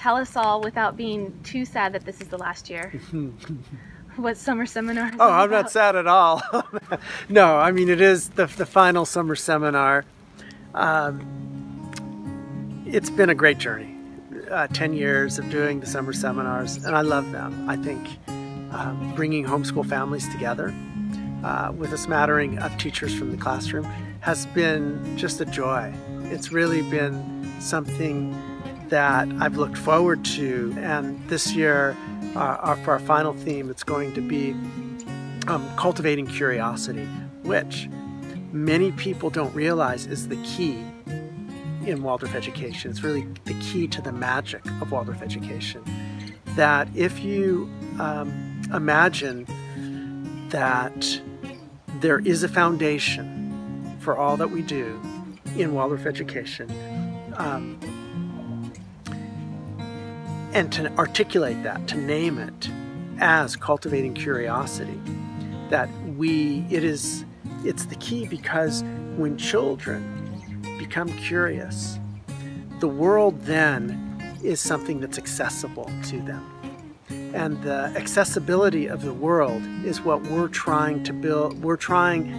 tell us all, without being too sad that this is the last year, what summer seminar is Oh, I'm not sad at all. No, I mean, it is the final summer seminar. It's been a great journey. 10 years of doing the summer seminars, and I love them. I think bringing homeschool families together with a smattering of teachers from the classroom has been just a joy. It's really been something that I've looked forward to, and this year for our final theme, it's going to be Cultivating Curiosity, which many people don't realize is the key in Waldorf education. It's really the key to the magic of Waldorf education. That if you imagine that there is a foundation for all that we do in Waldorf education, and to articulate that, to name it as Cultivating Curiosity, that it's the key, because when children become curious, the world then is something that's accessible to them. And the accessibility of the world is what we're trying to build. We're trying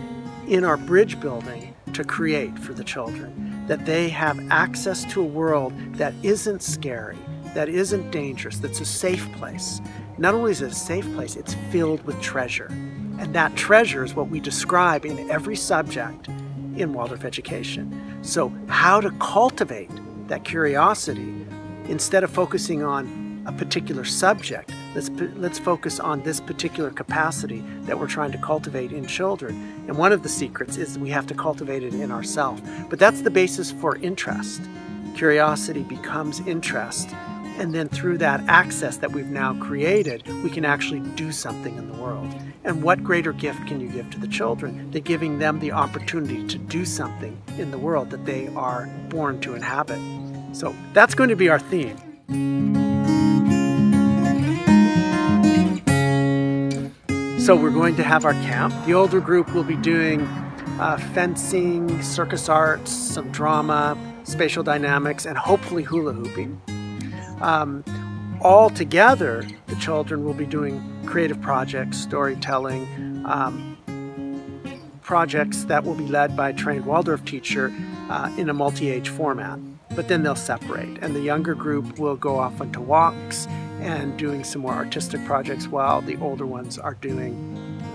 in our bridge building to create for the children, that they have access to a world that isn't scary, that isn't dangerous, that's a safe place. Not only is it a safe place, it's filled with treasure. And that treasure is what we describe in every subject in Waldorf education. So how to cultivate that curiosity, instead of focusing on a particular subject, let's focus on this particular capacity that we're trying to cultivate in children. And one of the secrets is we have to cultivate it in ourselves. But that's the basis for interest. Curiosity becomes interest. And then through that access that we've now created, we can actually do something in the world. And what greater gift can you give to the children than giving them the opportunity to do something in the world that they are born to inhabit? So that's going to be our theme. So we're going to have our camp. The older group will be doing fencing, circus arts, some drama, spatial dynamics, and hopefully hula hooping. All together, the children will be doing creative projects, storytelling, projects that will be led by a trained Waldorf teacher in a multi-age format. But then they'll separate, and the younger group will go off onto walks and doing some more artistic projects, while the older ones are doing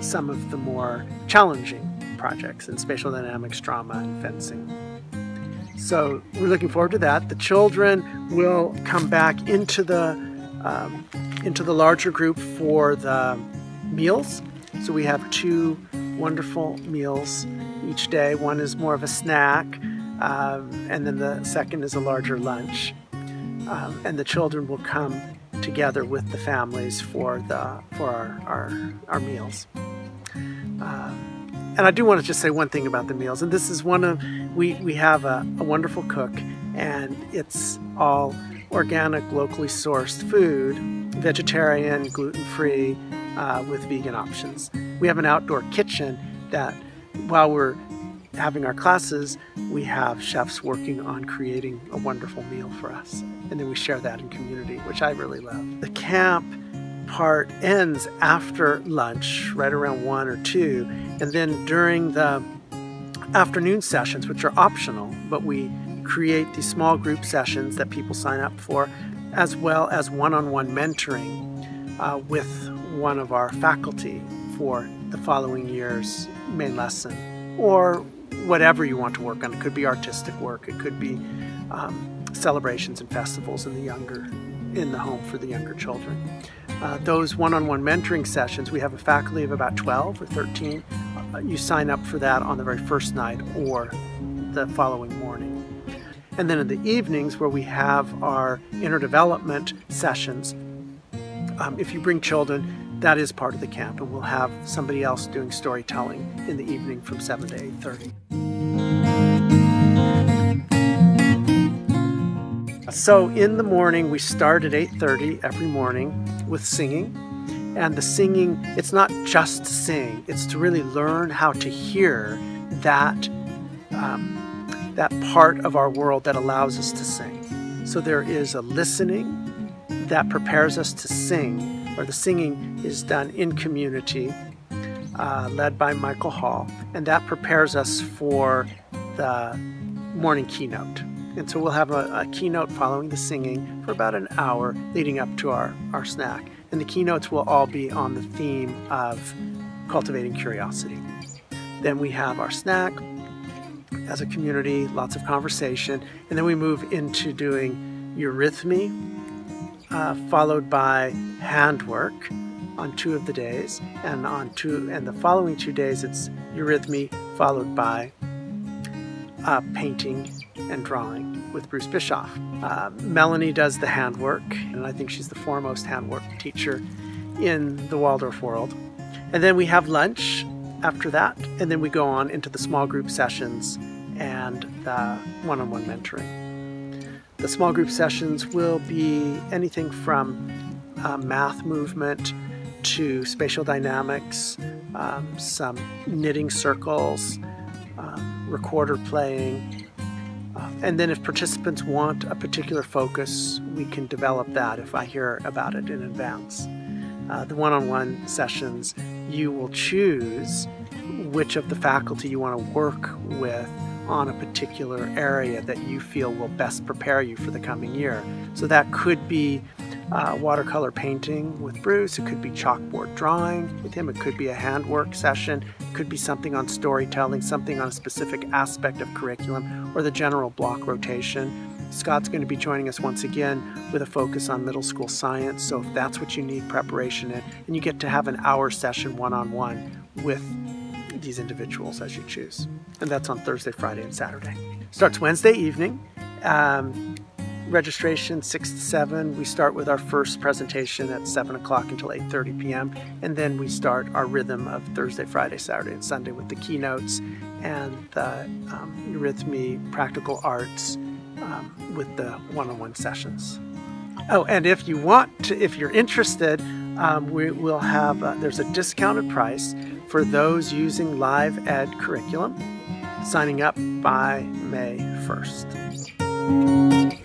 some of the more challenging projects in spatial dynamics, drama, and fencing. So we're looking forward to that. The children will come back into the larger group for the meals. So we have 2 wonderful meals each day. One is more of a snack, and then the second is a larger lunch. And the children will come together with the families for our meals. And I do want to just say one thing about the meals, and this is we have a wonderful cook, and it's all organic, locally sourced food, vegetarian, gluten-free, with vegan options. We have an outdoor kitchen that, while we're having our classes, we have chefs working on creating a wonderful meal for us. And then we share that in community, which I really love. The camp part ends after lunch, right around 1 or 2, and then during the afternoon sessions, which are optional, but we create these small group sessions that people sign up for, as well as one-on-one mentoring with one of our faculty for the following year's main lesson, or whatever you want to work on. It could be artistic work, it could be celebrations and festivals in the home for the younger children. Those one-on-one mentoring sessions, we have a faculty of about 12 or 13. You sign up for that on the very first night or the following morning. And then in the evenings, where we have our inner development sessions, if you bring children, that is part of the camp, and we'll have somebody else doing storytelling in the evening from 7 to 8:30. So in the morning, we start at 8:30 every morning with singing. And the singing, it's not just to sing, it's to really learn how to hear that part of our world that allows us to sing. So there is a listening, that prepares us to sing, or the singing is done in community, led by Michael Hall, and that prepares us for the morning keynote. And so we'll have a keynote following the singing for about an hour leading up to our snack. And the keynotes will all be on the theme of cultivating curiosity. Then we have our snack as a community, lots of conversation, and then we move into doing eurythmy, followed by handwork on 2 of the days, and the following 2 days it's eurythmy followed by painting and drawing with Bruce Bischoff. Melanie does the handwork, and I think she's the foremost handwork teacher in the Waldorf world. And then we have lunch after that, and then we go on into the small group sessions and the one-on-one mentoring. The small group sessions will be anything from math movement to spatial dynamics, some knitting circles, recorder playing, and then if participants want a particular focus, we can develop that if I hear about it in advance. The one-on-one sessions, you will choose which of the faculty you want to work with on a particular area that you feel will best prepare you for the coming year. So that could be watercolor painting with Bruce, it could be chalkboard drawing with him, it could be a handwork session, it could be something on storytelling, something on a specific aspect of curriculum, or the general block rotation. Scott's going to be joining us once again with a focus on middle school science, so if that's what you need preparation in, and you get to have an hour session one-on-one with these individuals as you choose. And that's on Thursday, Friday, and Saturday. Starts Wednesday evening. Registration 6 to 7. We start with our first presentation at 7 o'clock until 8:30 p.m. And then we start our rhythm of Thursday, Friday, Saturday, and Sunday with the keynotes and the eurythmy, practical arts with the one-on-one sessions. Oh, and if you want to, if you're interested, we will have, there's a discounted price for those using live ed curriculum, signing up by May 1st.